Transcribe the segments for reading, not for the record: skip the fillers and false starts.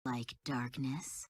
Like darkness?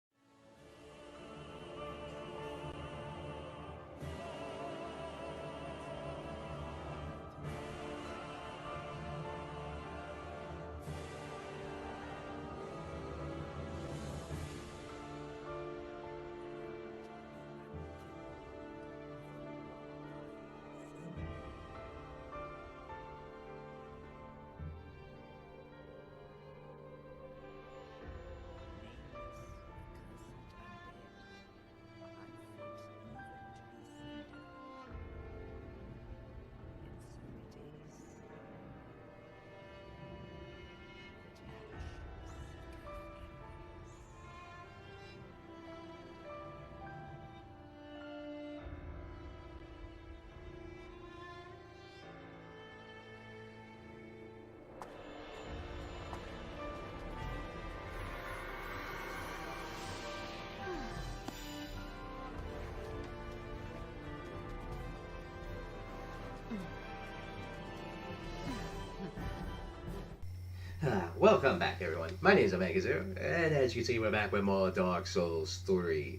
Welcome back, everyone. My name is Omega0, and as you can see, we're back with more Dark Souls 3.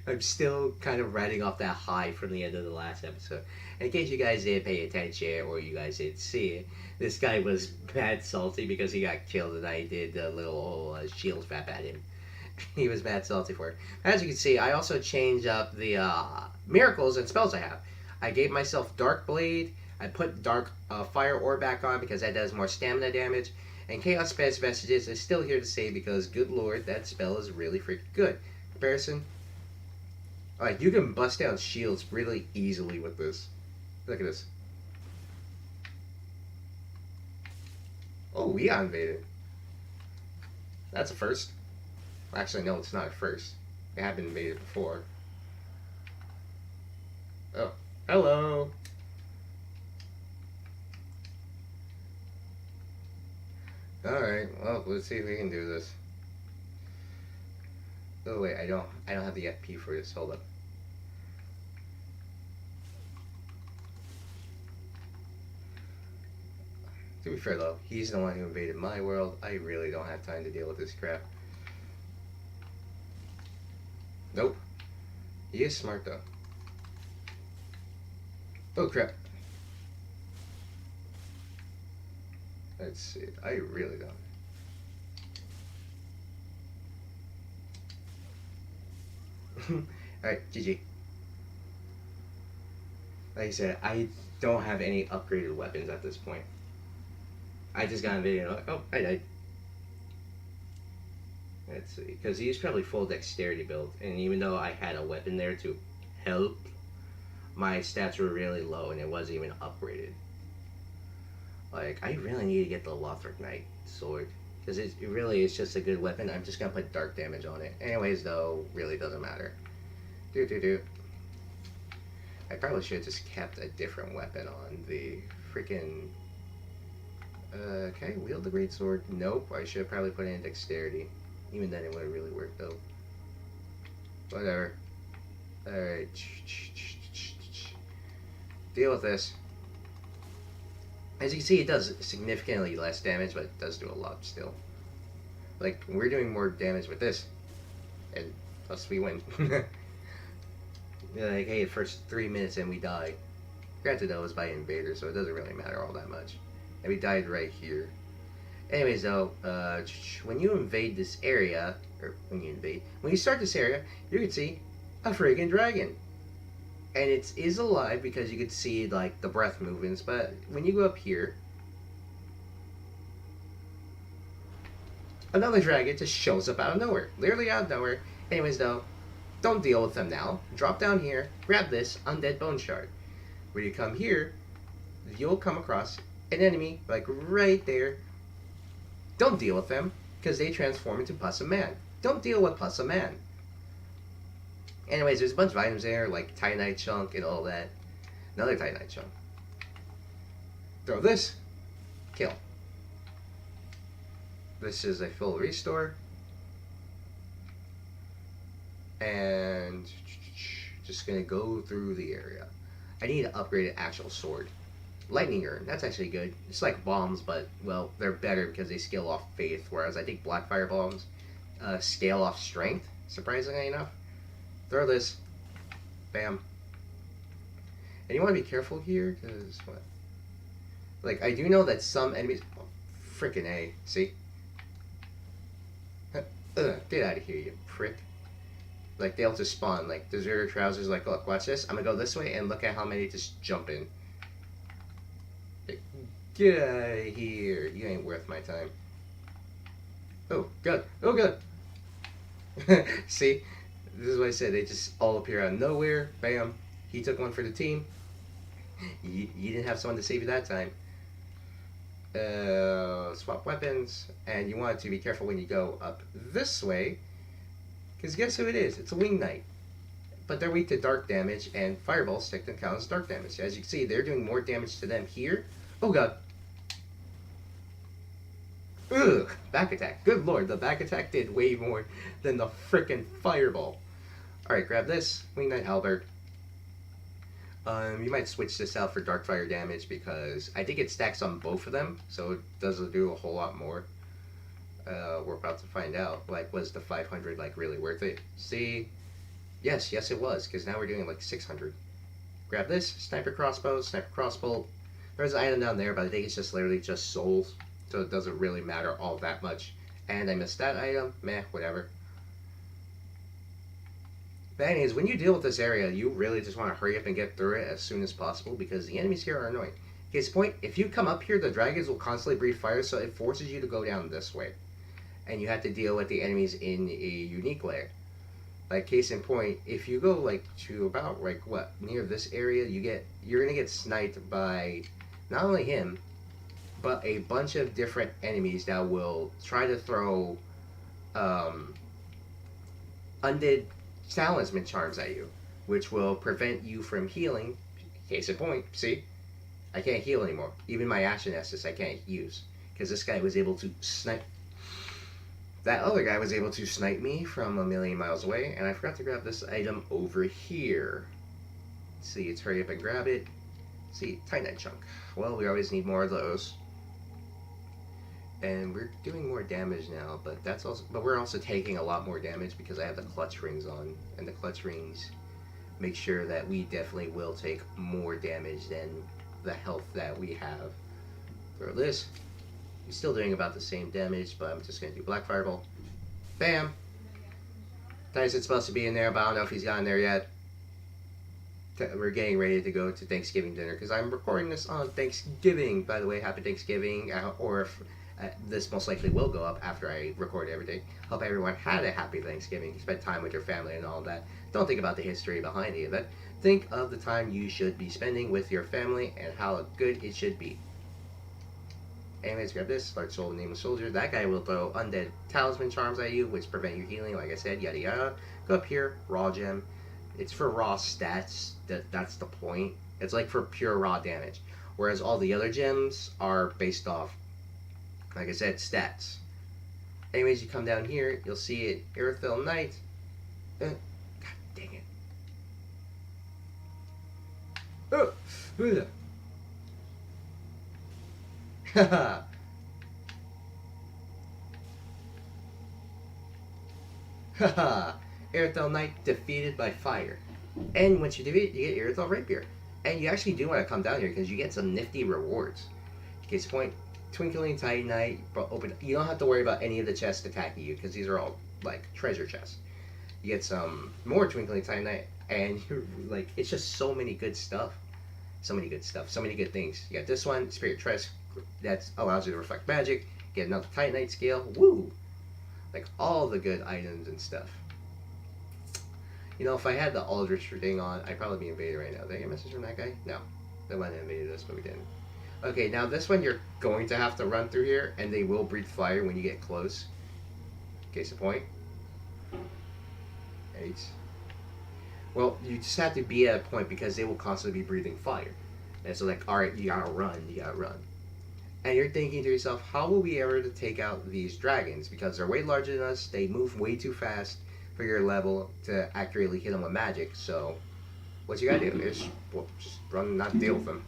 I'm still kind of riding off that high from the end of the last episode. And in case you guys didn't pay attention or you guys didn't see it, this guy was mad salty because he got killed and I did a little shield trap at him. He was mad salty for it. As you can see, I also changed up the miracles and spells I have. I gave myself Dark Blade. I put Dark Fire Orb back on because that does more stamina damage. And Chaos Spaz Messages is still here to say because, good lord, that spell is really freaking good. Comparison. Alright, you can bust down shields really easily with this. Look at this. Oh, we got invaded. That's a first. Actually, no, it's not a first. It had been invaded before. Oh, hello. Alright, well, let's see if we can do this. Oh wait, I don't have the FP for this. Hold up. To be fair though, he's the one who invaded my world. I really don't have time to deal with this crap. Nope. He is smart though. Oh crap. Let's see. I really don't. Alright, GG. Like I said, I don't have any upgraded weapons at this point. I just got a video like, oh, I died. Let's see, because he's probably full dexterity build, and even though I had a weapon there to help, my stats were really low and it wasn't even upgraded. Like, I really need to get the Lothric Knight sword, because it really is just a good weapon. I'm just going to put dark damage on it. Anyways, though, really doesn't matter. I probably should have just kept a different weapon on the freaking... can I wield the great sword? Nope, I should have probably put it in dexterity. Even then it would have really worked, though. Whatever. Alright. Deal with this. As you can see, it does significantly less damage, but it does do a lot still. Like, we're doing more damage with this. And plus we win. Like, hey, first 3 minutes and we die. Granted, that was by invader, so it doesn't really matter all that much. And we died right here. Anyways, though, when you invade this area, or when you start this area, you can see a friggin' dragon. And it is alive because you could see, like, the breath movements, but when you go up here, another dragon just shows up out of nowhere. Literally out of nowhere. Anyways, though, don't deal with them now. Drop down here, grab this Undead Bone Shard. When you come here, you'll come across an enemy, like, right there. Don't deal with them, because they transform into Pus of Man. Don't deal with Pus of Man. Anyways, there's a bunch of items there, like Titanite Chunk and all that. Another Titanite Chunk. Throw this. Kill. This is a full restore. And just gonna go through the area. I need to upgrade an actual sword. Lightning Urn, that's actually good. It's like bombs, but, well, they're better because they scale off faith, whereas I think Blackfire bombs scale off strength, surprisingly enough. Throw this. Bam. And you want to be careful here, because what? Like, I do know that some enemies... Oh, frickin' A. See? Get out of here, you prick. Like, they'll just spawn. Like, Deserter Trousers, like, look, watch this. I'm gonna go this way, and look at how many just jump in. Get out of here. You ain't worth my time. Oh, God. Oh, God. See? This is what I said. They just all appear out of nowhere. Bam. He took one for the team. You didn't have someone to save you that time. Swap weapons. And you want to be careful when you go up this way. Because guess who it is? It's a Wing Knight. But they're weak to dark damage, and fireballs technically count as dark damage. As you can see, they're doing more damage to them here. Oh, God. Ugh, back attack. Good lord, the back attack did way more than the frickin' fireball. Alright, grab this. Wing Knight Halberd. You might switch this out for dark fire damage because I think it stacks on both of them, so it doesn't do a whole lot more. We're about to find out. Like, was the 500 like really worth it? See? Yes, it was, because now we're doing like 600. Grab this. Sniper crossbow, sniper crossbow. There's an item down there, but I think it's just literally just souls. So it doesn't really matter all that much. And I missed that item. Meh, whatever. But anyways, when you deal with this area, you really just want to hurry up and get through it as soon as possible because the enemies here are annoying. Case in point, if you come up here, the dragons will constantly breathe fire, so it forces you to go down this way. And you have to deal with the enemies in a unique layer. Like, case in point, if you go, like, to about, like, what, near this area, you're gonna get sniped by not only him, but a bunch of different enemies that will try to throw undead talisman charms at you, which will prevent you from healing. Case in point, see? I can't heal anymore. Even my Ashen Estus I can't use. Because this guy was able to snipe... That other guy was able to snipe me from a million miles away, and I forgot to grab this item over here. See, let's hurry up and grab it. See, Titanite Chunk. Well, we always need more of those. And we're doing more damage now, but we're also taking a lot more damage because I have the clutch rings on, and the clutch rings make sure that we definitely will take more damage than the health that we have. Throw this. He's still doing about the same damage, but I'm just gonna do Black Fireball. Bam! Tyson's supposed to be in there, but I don't know if he's gotten there yet. We're getting ready to go to Thanksgiving dinner because I'm recording this on Thanksgiving. By the way, happy Thanksgiving, or if this most likely will go up after I record everything. Hope everyone had a happy Thanksgiving. Spent time with your family and all that. Don't think about the history behind the event. Think of the time you should be spending with your family and how good it should be. Anyways, grab this. Large Soul, Nameless Soldier. That guy will throw undead talisman charms at you, which prevent your healing, like I said, yada yada. Go up here, raw gem. It's for raw stats. That's the point. It's like for pure raw damage. Whereas all the other gems are based off, like I said, stats. Anyways, you come down here, you'll see it. Irithyll Knight. God dang it. Oh! Haha. Haha. Irithyll Knight defeated by fire. And once you defeat it, you get Irithyll Rapier. And you actually do want to come down here because you get some nifty rewards. Case point, Twinkling Titanite, open. You don't have to worry about any of the chests attacking you because these are all like treasure chests. You get some more Twinkling Titanite, and you're like, it's just so many good stuff. So many good stuff. So many good things. You got this one, Spirit Tress, that allows you to reflect magic. Get another Titanite scale. Woo! Like all the good items and stuff. You know, if I had the Aldrich thing on, I'd probably be invaded right now. Did I get a message from that guy? No. They went and invaded us, but we didn't. Okay, now this one you're going to have to run through here, and they will breathe fire when you get close. Case in point. 8. Well, you just have to be at a point because they will constantly be breathing fire. And so like, alright, you gotta run. And you're thinking to yourself, how will we ever take out these dragons? Because they're way larger than us, they move way too fast for your level to accurately hit them with magic. So, what you gotta do is, well, just run and not deal with them.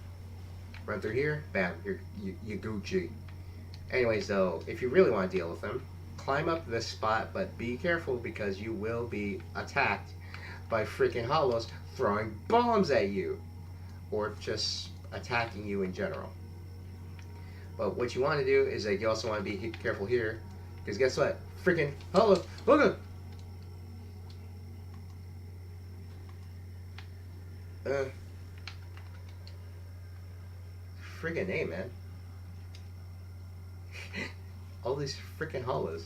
Run through here, bam, you're Gucci. Anyways, though, if you really want to deal with them, climb up this spot, but be careful because you will be attacked by freaking hollows throwing bombs at you or just attacking you in general. But what you want to do is you also want to be careful here because guess what? Freaking hollows! Look at freaking A, man. All these freaking hollows.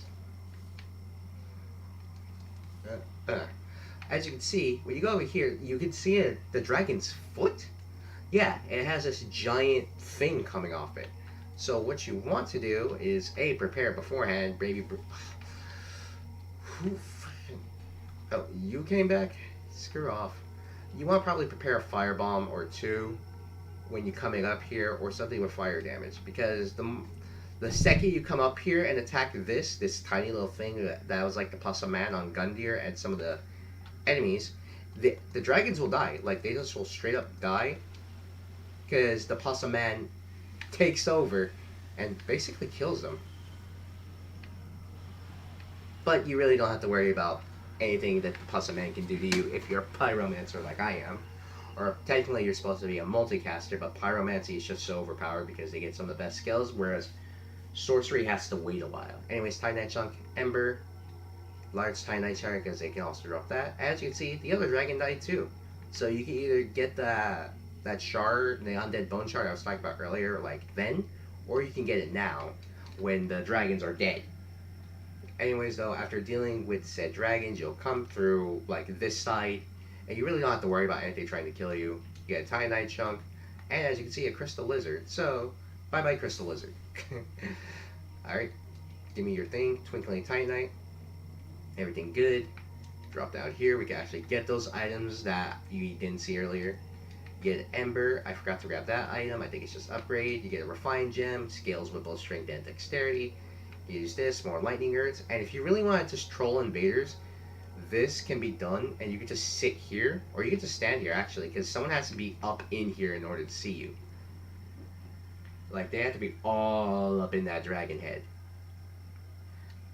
As you can see, when you go over here, you can see the dragon's foot. Yeah, it has this giant thing coming off it. So what you want to do is prepare beforehand, baby. Oh, you came back? Screw off. You want to probably prepare a firebomb or two when you're coming up here, or something with fire damage, because the second you come up here and attack this tiny little thing that was like the Possum Man on Gundyr and some of the enemies, the dragons will die. Like, they just will straight up die because the Possum Man takes over and basically kills them. But you really don't have to worry about anything that the Possum Man can do to you if you're a pyromancer like I am. Or technically you're supposed to be a multicaster, but pyromancy is just so overpowered because they get some of the best skills, whereas sorcery has to wait a while. Anyways, Titanite Chunk, Ember, large Titanite Chunk, because they can also drop that. As you can see, the other dragon died too. So you can either get that shard, the undead bone shard I was talking about earlier, like then, or you can get it now, when the dragons are dead. Anyways, though, after dealing with said dragons, you'll come through, like, this side, and you really don't have to worry about anything trying to kill you. You get a Titanite Chunk, and as you can see, a Crystal Lizard. So, bye-bye, Crystal Lizard. Alright, give me your thing, Twinkling Titanite. Everything good. Drop down here, we can actually get those items that you didn't see earlier. You get an Ember, I forgot to grab that item, I think it's just upgrade. You get a Refined Gem, scales with both strength and dexterity. You use this, more lightning urds, and if you really want to just troll invaders, this can be done, and you can just sit here, or you can just stand here actually, because someone has to be up in here in order to see you. Like, they have to be all up in that dragon head.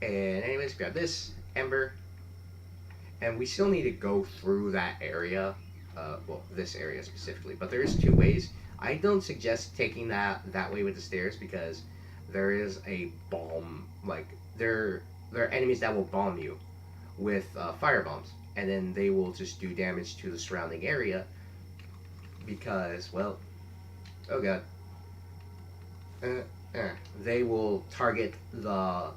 And anyways, grab this, Ember, and we still need to go through that area, well, this area specifically, but there is two ways. I don't suggest taking that way with the stairs, because there is a bomb, like, there are enemies that will bomb you with fire bombs, and then they will just do damage to the surrounding area because, well, oh god, they will target the,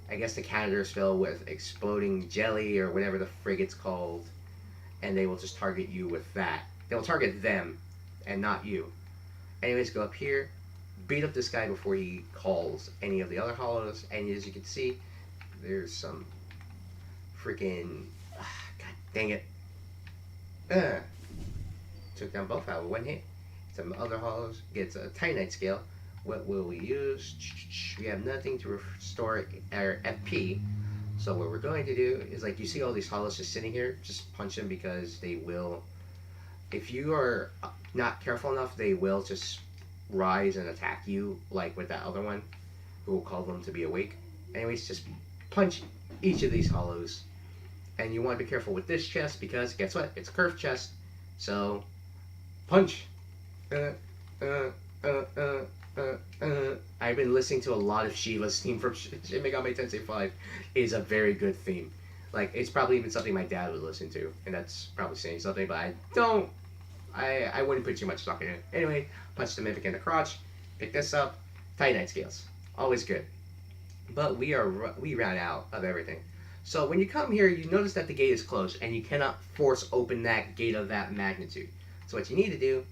I guess, the Canada's filled with exploding jelly or whatever the frig it's called, and they will just target you with that. They will target them and not you. Anyways, go up here, beat up this guy before he calls any of the other hollows, and as you can see, there's some freaking, god dang it, took down both out with one hit. Some other hollows, gets a Titanite scale. What will we use? We have nothing to restore our FP, so what we're going to do is, like, you see all these hollows just sitting here, just punch them, because they will, if you are not careful enough, they will just rise and attack you, like with that other one, who will call them to be awake. Anyways, just punch each of these hollows. And you want to be careful with this chest, because guess what? It's a curved chest. So, punch. I've been listening to a lot of Shiva's theme from Shin Megami Tensei 5. It is a very good theme. Like, it's probably even something my dad would listen to, and that's probably saying something, but I wouldn't put too much stock in it. Anyway, punch the Mimic in the crotch, pick this up, Titanite scales. Always good. But we ran out of everything. So when you come here, you notice that the gate is closed, and you cannot force open that gate of that magnitude. So what you need to do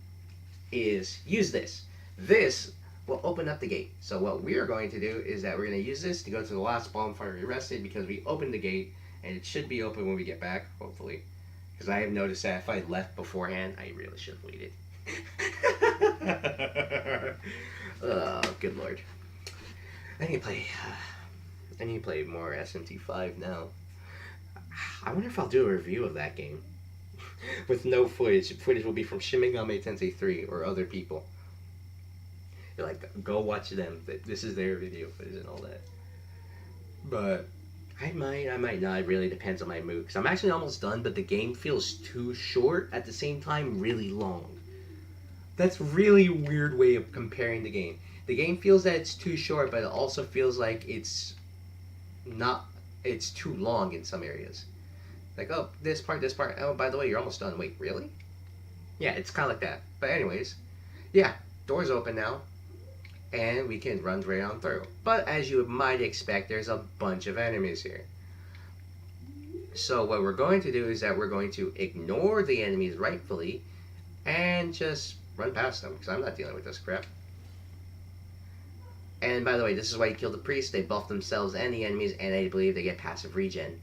is use this. This will open up the gate. So what we are going to do is that we're going to use this to go to the last bonfire we rested, because we opened the gate, and it should be open when we get back, hopefully. Because I have noticed that if I left beforehand, I really should have waited. Oh, good lord. I need to play more SMT5 now. I wonder if I'll do a review of that game. With no footage. Footage will be from Shin Megami Tensei 3 or other people. Like, go watch them. This is their video footage and all that. But I might not. It really depends on my mood. Because I'm actually almost done, but the game feels too short, at the same time really long. That's really weird way of comparing the game. The game feels that it's too short, but it also feels like it's not. It's too long in some areas. Like, oh, this part, this part. Oh, by the way, you're almost done. Wait, really? Yeah, it's kind of like that. But anyways, yeah, doors open now, and we can run right on through. But as you might expect, there's a bunch of enemies here. So what we're going to do is that we're going to ignore the enemies rightfully, and just run past them, because I'm not dealing with this crap. And by the way, this is why you kill the priest. They buff themselves and the enemies, and I believe they get passive regen,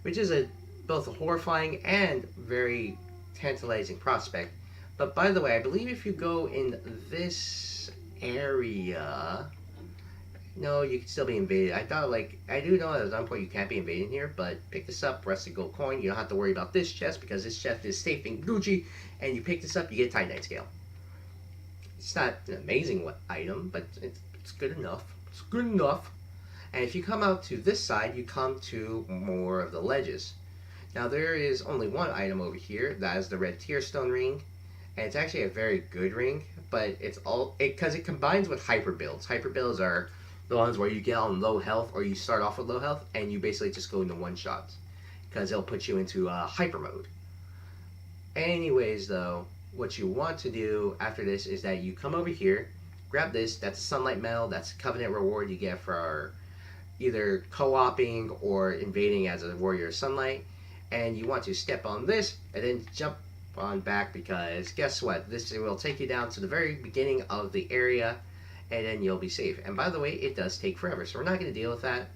which is a both a horrifying and very tantalizing prospect. But by the way, I believe if you go in this area, no, you can still be invaded. I thought, like, I do know at some point you can't be invaded here, but pick this up, rusted gold coin. You don't have to worry about this chest because this chest is safe and Gucci. And you pick this up, you get Titanite scale. It's not an amazing item, but it's good enough. It's good enough. And if you come out to this side, you come to more of the ledges. Now there is only one item over here. That is the red tearstone ring, and it's actually a very good ring. But it's all because it combines with hyper builds. Hyper builds are the ones where you get on low health, or you start off with low health, and you basically just go into one shots because it'll put you into hyper mode. Anyways, though, what you want to do after this is that you come over here, grab this. That's a sunlight medal. That's a covenant reward you get for either co-oping or invading as a warrior of sunlight. And you want to step on this and then jump on back, because guess what? This will take you down to the very beginning of the area, and then you'll be safe. And by the way, it does take forever, so we're not going to deal with that.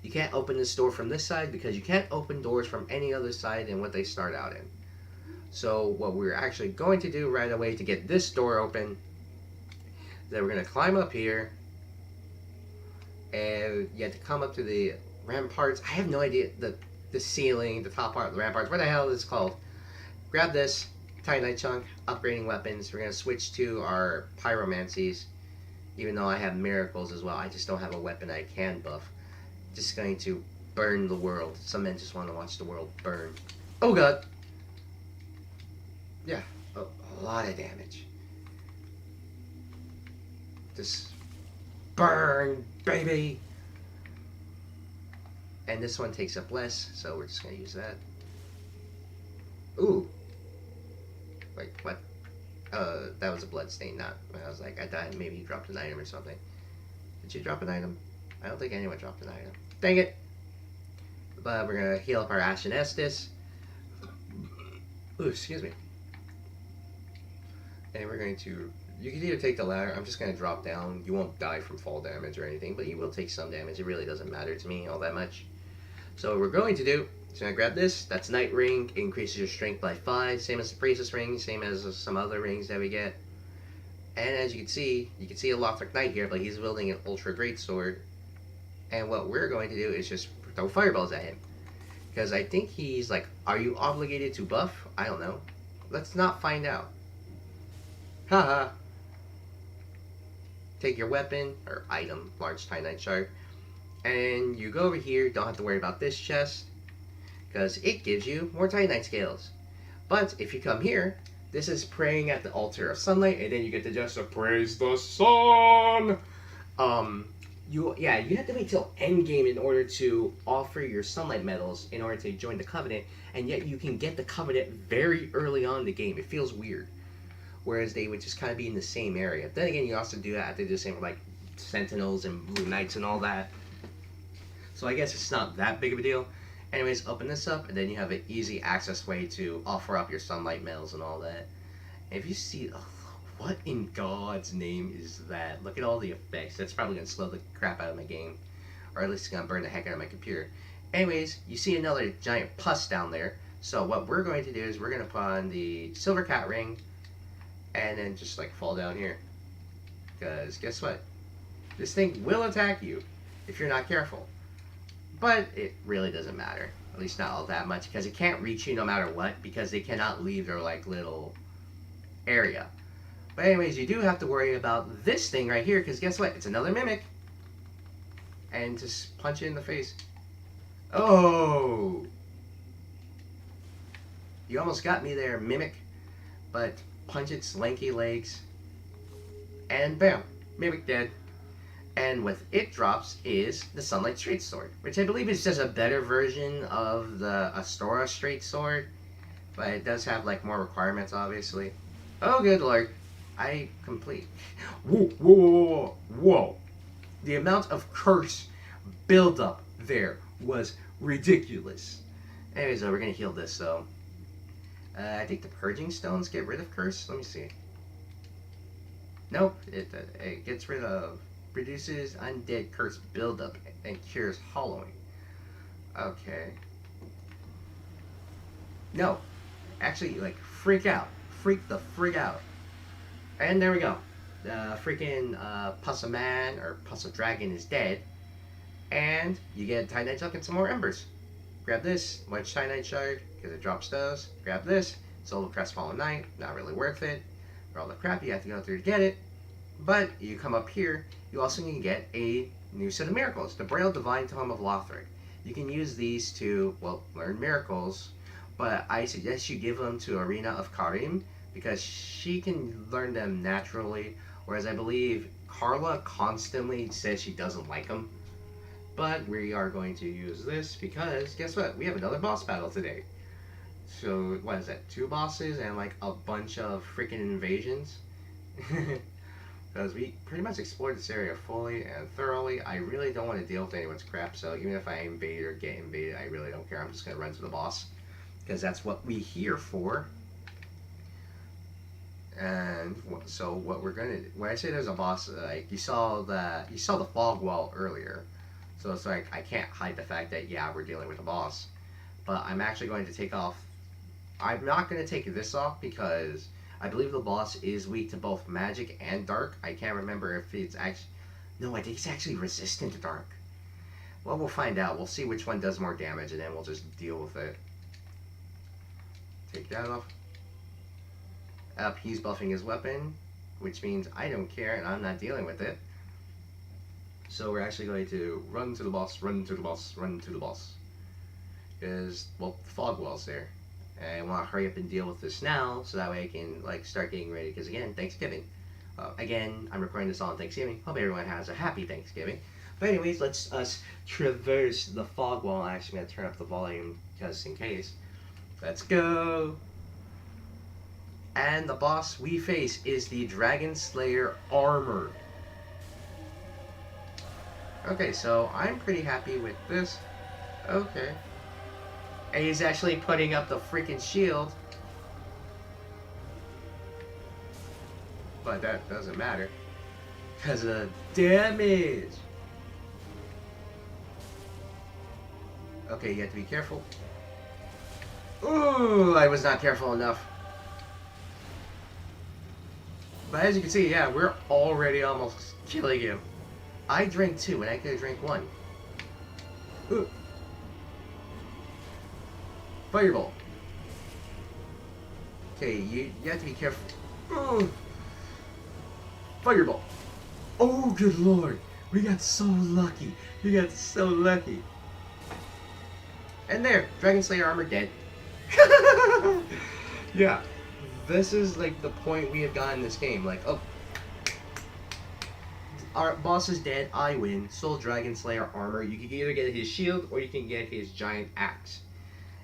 You can't open this door from this side because you can't open doors from any other side than what they start out in. So what we're actually going to do right away to get this door open, then we're going to climb up here, and you have to come up to the ramparts. I have no idea the ceiling, the top part, the ramparts, what the hell is it called? Grab this Titanite chunk, upgrading weapons. We're going to switch to our pyromancies, even though I have miracles as well. I just don't have a weapon I can buff. Just going to burn the world. Some men just want to watch the world burn. Oh god! Yeah, a lot of damage. Just burn, baby! And this one takes up less, so we're just going to use that. Ooh. Wait, what? That was a blood stain, not... I was like, I thought maybe you dropped an item or something. Did you drop an item? I don't think anyone dropped an item. Dang it! But we're going to heal up our Ashen Estus. Ooh, excuse me. And we're going to... You can either take the ladder. I'm just going to drop down. You won't die from fall damage or anything, but you will take some damage. It really doesn't matter to me all that much. So what we're going to do is going to grab this. That's Night Ring. Increases your strength by 5. Same as the Priestess Ring. Same as some other rings that we get. And as you can see a Lothric Knight here, but he's wielding an Ultra Great Sword. And what we're going to do is just throw fireballs at him. Because I think he's like, are you obligated to buff? I don't know. Let's not find out. Haha. Take your weapon, or item, large Titanite shard, and you go over here. Don't have to worry about this chest, because it gives you more Titanite scales. But if you come here, this is praying at the altar of sunlight, and then you get to just praise the sun. You have to wait till endgame in order to offer your sunlight medals in order to join the covenant, and yet you can get the covenant very early on in the game. It feels weird. Whereas they would just kind of be in the same area. Then again, you also do that. They do the same with like Sentinels and Blue Knights and all that. So I guess it's not that big of a deal. Anyways, open this up, and then you have an easy access way to offer up your sunlight medals and all that. And if you see, what in God's name is that? Look at all the effects. That's probably going to slow the crap out of my game. Or at least it's going to burn the heck out of my computer. Anyways, you see another giant pus down there. So what we're going to do is we're going to put on the Silver Cat Ring, and then just like fall down here, because guess what, this thing will attack you if you're not careful, but it really doesn't matter, at least not all that much, because it can't reach you no matter what, because they cannot leave their like little area. But anyways, you do have to worry about this thing right here, because guess what? It's another mimic. And just punch it in the face. Oh! You almost got me there, mimic. But punch its lanky legs. And bam! Mimic dead. And what it drops is the Sunlight Straight Sword, which I believe is just a better version of the Astora Straight Sword. But it does have like more requirements, obviously. Oh, good lord. I complete. Whoa, whoa, whoa, whoa, whoa. The amount of curse buildup there was ridiculous. Anyways, we're going to heal this, so. I think the Purging Stones get rid of curse. Let me see. Nope. It gets rid of. Reduces undead curse buildup and cures hollowing. Okay. No. Actually, like, freak out. Freak the frig out. And there we go. The freaking Puzzle Man or Puzzle Dragon is dead. And you get Titanite Chuck and some more embers. Grab this, one Titanite Shard, because it drops those. Grab this, Soul of Crestfallen Knight, not really worth it. For all the crap you have to go through to get it. But you come up here, you also can get a new set of miracles. The Braille Divine Tome of Lothric. You can use these to, well, learn miracles. But I suggest you give them to Arena of Karim, because she can learn them naturally. Whereas I believe Carla constantly says she doesn't like them. But we are going to use this because, guess what? We have another boss battle today. So, what is that? 2 bosses and like a bunch of freaking invasions? Because we pretty much explored this area fully and thoroughly. I really don't want to deal with anyone's crap, so even if I invade or get invaded, I really don't care. I'm just going to run to the boss. Because that's what we're here for. And so what we're going to do, when I say there's a boss, like you saw the fog wall earlier. So it's like, I can't hide the fact that, yeah, we're dealing with a boss. But I'm actually going to take off, I'm not going to take this off because I believe the boss is weak to both magic and dark. I can't remember if it's actually, no, I think it's actually resistant to dark. Well, we'll find out. We'll see which one does more damage and then we'll just deal with it. Take that off. Up, he's buffing his weapon, which means I don't care and I'm not dealing with it. So we're actually going to run to the boss, run to the boss, run to the boss. Because, well, the fog wall's there. And I want to hurry up and deal with this now, so that way I can, like, start getting ready. Because, again, Thanksgiving. Again, I'm recording this on Thanksgiving. Hope everyone has a happy Thanksgiving. But anyways, let's us traverse the fog wall. I'm actually going to turn up the volume, just in case. Let's go! And the boss we face is the Dragon Slayer Armor. Okay, so I'm pretty happy with this. Okay. And he's actually putting up the freaking shield. But that doesn't matter. Because of damage. Okay, you have to be careful. Ooh, I was not careful enough. But as you can see, yeah, we're already almost killing him. I drank 2 and I could have drank 1. Ooh. Fireball. Okay, you have to be careful. Ooh. Fireball. Oh, good lord. We got so lucky. We got so lucky. And there, Dragon Slayer armor dead. Yeah. This is like the point we have gotten in this game. Like, oh. Our boss is dead, I win. Soul Dragon Slayer armor. You can either get his shield or you can get his giant axe.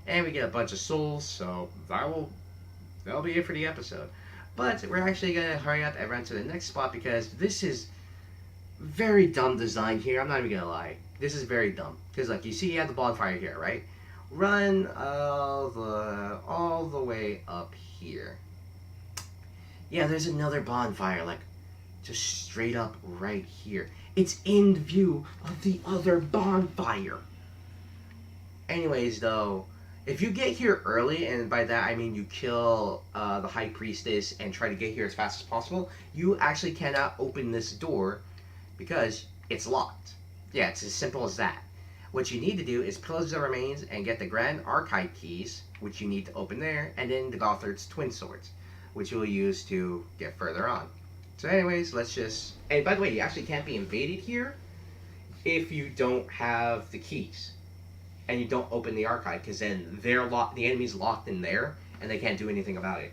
And we get a bunch of souls, so that'll be it for the episode. But we're actually gonna hurry up and run to the next spot because this is very dumb design here. I'm not even gonna lie. This is very dumb. Because like you see you have the bonfire here, right? Run all the way up here. Yeah, there's another bonfire, like just straight up right here. It's in view of the other bonfire. Anyways, though, if you get here early, and by that I mean you kill the High Priestess and try to get here as fast as possible, you actually cannot open this door because it's locked. Yeah, it's as simple as that. What you need to do is pillage the remains and get the Grand Archive keys, which you need to open there, and then the Gothard's Twin Swords. which we'll use to get further on. So anyways, let's just... And by the way, you actually can't be invaded here if you don't have the keys. And you don't open the archive, because then the enemy's locked in there, and they can't do anything about it.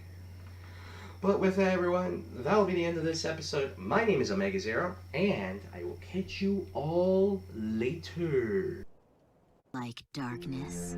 But with that, everyone, that'll be the end of this episode. My name is Omega Zero, and I will catch you all later. Like darkness.